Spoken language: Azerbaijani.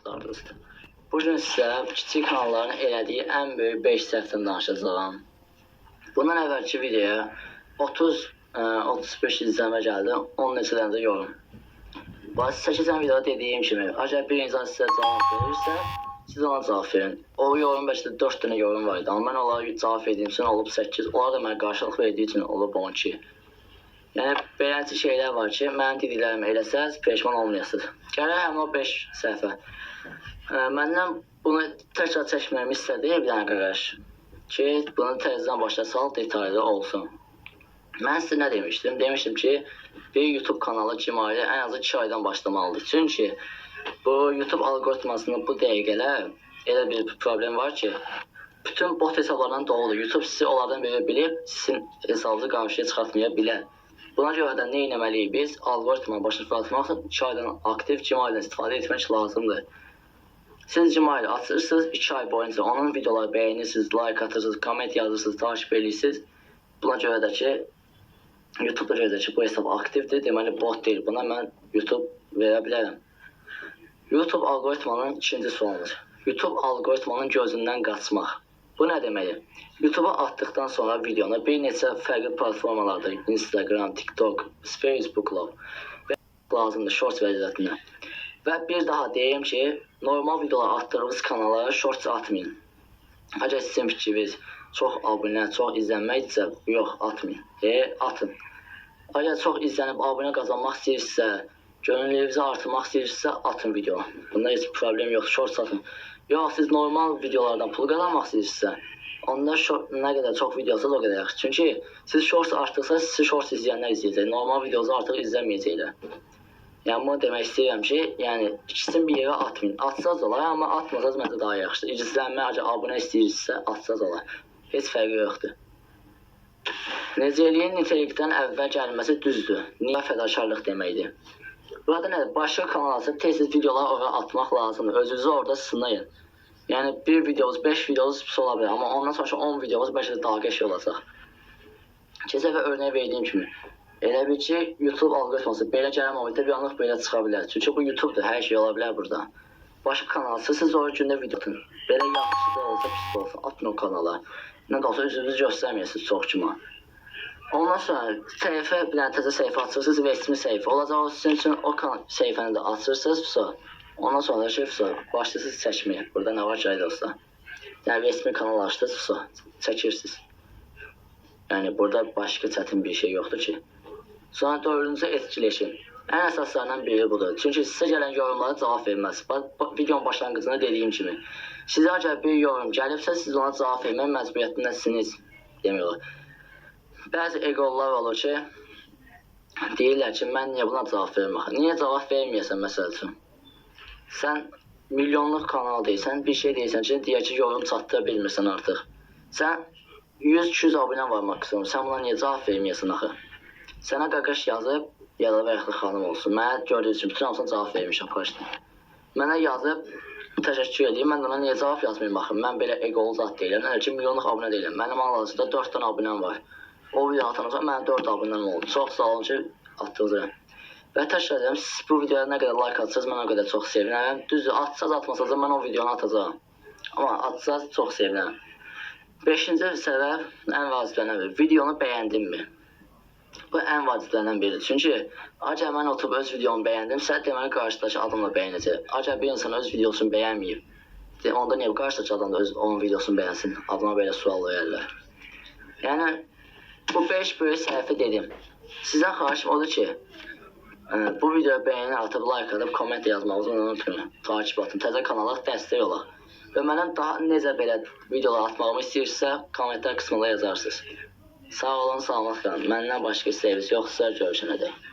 axtardınız. Bugün sizə kiçik kanalların elədiyi ən böyük 5 səhvdən danışacağım. Bundan əvvəlki videoya 30-35 izləmə gəldi, 10 neçə dənə də yorum. 8 dənə videoda dediyim kimi, əgər bir insan sizə cavab verirsə, siz ona cavab verin. O yorum bəlkə də 4 dənə yorum var idi, amma mən onlara cavab verdiyim üçün olub 8, onlar da mənə qarşılıq verdiyi üçün olub 12. Yəni, beləncə şeylər var ki, mənim dediklərimi eləsəz, peşman olmayasınız. Gələk həmin o 5 səhvə. Məndən bunu təkrar çəkməyimi istədi bir dənə qardaş ki, bunu təzədən başa sal, detaylı olsun. Mən sizə nə demişdim? Demişdim ki, bir YouTube kanalı cimali ən azı 2 aydan başlamalıdır. Çünki bu YouTube algoritmasında bu dəqiqələr elə bir problem var ki, bütün bot hesablardan doludur. YouTube sizi onlardan belə bilib, sizin hesabınızı qarşıya çıxartmaya bilər. Buna görə də nə etməliyik biz? Algoritmanı başa fırlatmaq üçün 2 aydan aktiv Gmail'dən istifadə etmək lazımdır. Siz Gmail'i açırsınız, 2 ay boyunca onun videoları bəyənirsiniz, like atırsınız, komment yazırsınız, takip edirsiniz. Buna görə də ki, YouTube'da görə də ki, bu hesab aktivdir, deməli bot deyil. Buna mən YouTube verə bilərəm. YouTube algoritmanın ikinci sualıdır. YouTube algoritmanın gözündən qaçmaq. Bu nə deməkdir? YouTube'a atdıqdan sonra videonu bir neçə fərqli platformalarda, Instagram, TikTok, Facebook lazımdır, shorts vəziyyətində. Və bir daha deyim ki, normal videolar atdığınız kanallara shorts atmayın. Əgər sizin fikriniz çox abunə, çox izlənməkdirsə, yox, atmayın. Atın. Əgər çox izlənib abunə qazanmaq istəyirsə, gönüllülüyünüzü artırmaq istəyirsə, atın video. Bunda heç problem yox, shorts atın. Yox, siz normal videolardan pul qazanmaq istəyirsə, onda nə qədər çox videosunuz o qədər yaxşı. Çünki siz shorts artırsa, sizi shorts izləyənlər izləyəcək. Normal videonuzu artıq izləməyəcəklər. Yəni, bunu demək istəyirəm ki, yəni, ikisini bir yerə atmayın. Atsaz olar, amma atmasaz məncə daha yaxşıdır. İzlənmə, əgər abunə istəyirsə, atsaz olar. Heç fərqi yoxdur. Necəliyin nitelikdən əvvəl gəlməsi düzdür. Niyə fədakarlıq deməkdir? Burada nədir? Başqa kanal açıb tez-tez videoları oraya atmaq lazımdır. Özünüzü orada sınayın. Yəni, bir videomuz, 5 videomuz pis ola bilər, amma ondan sonra 10 videomuz bəlkə də daha qəşəng olacaq. Keçən dəfə örnək verdiyim kimi, elə bil ki, YouTube algoritması belə gələn momentdə bir anlıq belə çıxa bilər. Çünki bu YouTube'dur, hər şey ola bilər burada. Başqa kanal siz o gündə video atın. Belə yaxşı da olsa, pis də olsa, atın o kanala. Nə də olsa özünüzü göstərməyəsiniz çox kima. Ondan sonra səhifə, bir dənə təzə səhifə açırsınız, resmi səhifə. Olacaq o sizin üçün o səhifəni də açırsınız, ondan sonra ki, başlayırsınız çəkməyə. Burada nə var ki, dostlar? Yəni, resmi kanal açdınız, çəkirsiniz. Yəni, burada başqa çətin bir şey yoxdur ki. Sonra dördüncü etkiləşin. Ən əsaslarından biri budur. Çünki sizə gələn yorumlara cavab verməz. Videonun başlanğıcında dediyim kimi. Sizə əgər bir yorum gəlibsə, siz ona cavab vermək məcburiyyətindəsiniz, demiyorlar. Bəzi eqollar olur ki, deyirlər ki, mən niyə buna cavab verməyəm? Niyə cavab verməyəsən, məsəl üçün? Sən milyonluq kanal deyirsən, bir şey deyirsən ki, deyək ki, yorum çatdıra bilmirsən artıq. Sən 100-200 abunə var maksimum, sən buna niyə cavab verməyəsən axı? Sənə qaqaş yazıb, ya da vəyəxli xanım olsun. Mənə gördüyünüz üçün bütün hamısına cavab vermişəm başda. Mənə yazıb, təşəkkür edeyim, mən ona niyə cavab yazmayayım axı? Mən belə eqolu zat deyiləm, nədir ki, milyonluq abunə deyiləm. Mənim hal-hazırda 4 dənə abunəm var. O video atanıza mənə 4 abunəm oldu. Çox sağ olun ki, atdığınızı. Və təkrar edirəm, siz bu videoya nə qədər like atsınız, mən o qədər çox sevinərəm. Düzdür, atsaz atmasaz da mən o videonu atacağam. Amma atsaz çox sevinərəm. 5-ci səbəb ən vaciblərdən biri. Videonu bəyəndinmi? Bu ən vaciblərdən biridir. Çünki əgər mən oturub öz videomu bəyəndimsə, deməli qarşıdakı adam da bəyənəcək. Əgər bir insan öz videosunu bəyənməyib, onda niyə qarşıdakı adam da onun videosunu bəyənsin? Adama belə sual verirlər. Yəni, bu 5 böyük səhvə dedim. Sizdən xahişim odur ki, bu videoya bəyəni atıb, like atıb, komment yazmağınızı unutmayın. Takip atın, təzə kanala dəstək olaq. Və mənə daha necə belə videolar atmağımı istəyirsə, kommentlər qismında yazarsınız. Sağ olun, salamat qalın. Məndən başqa istəyiniz yoxsa görüşənədək.